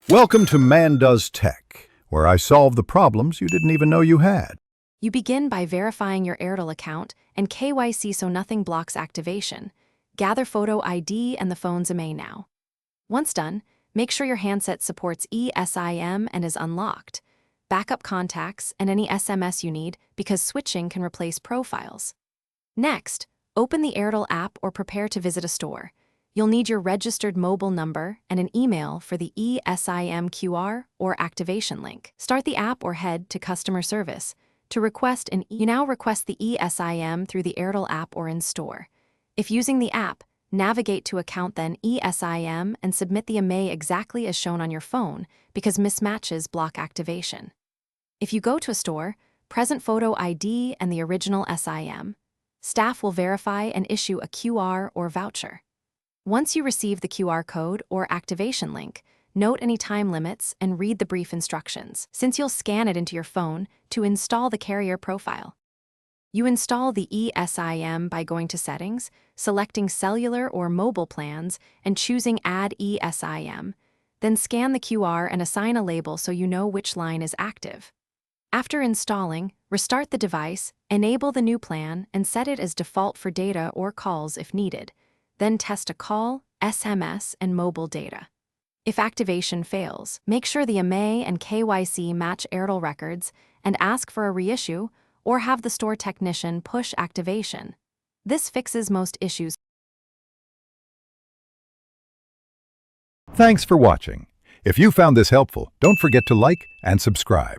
Welcome to Man Does Tech, where I solve the problems you didn't even know you had. You begin by verifying your Airtel account and KYC so nothing blocks activation. Gather photo ID and the phone's IMEI now. Once done, make sure your handset supports eSIM and is unlocked. Backup contacts and any SMS you need because switching can replace profiles. Next, open the Airtel app or prepare to visit a store. You'll need your registered mobile number and an email for the eSIM QR or activation link. Start the app or head to customer service. You now request the eSIM through the Airtel app or in store. If using the app, navigate to account then eSIM and submit the IMEI exactly as shown on your phone because mismatches block activation. If you go to a store, present photo ID and the original SIM. Staff will verify and issue a QR or voucher. Once you receive the QR code or activation link, note any time limits and read the brief instructions, since you'll scan it into your phone to install the carrier profile. You install the eSIM by going to Settings, selecting Cellular or Mobile Plans, and choosing Add eSIM. Then scan the QR and assign a label so you know which line is active. After installing, restart the device, enable the new plan, and set it as default for data or calls if needed. Then test a call, SMS, and mobile data. If activation fails, make sure the IMEI and KYC match Airtel records and ask for a reissue or have the store technician push activation. This fixes most issues. Thanks for watching. If you found this helpful, don't forget to like and subscribe.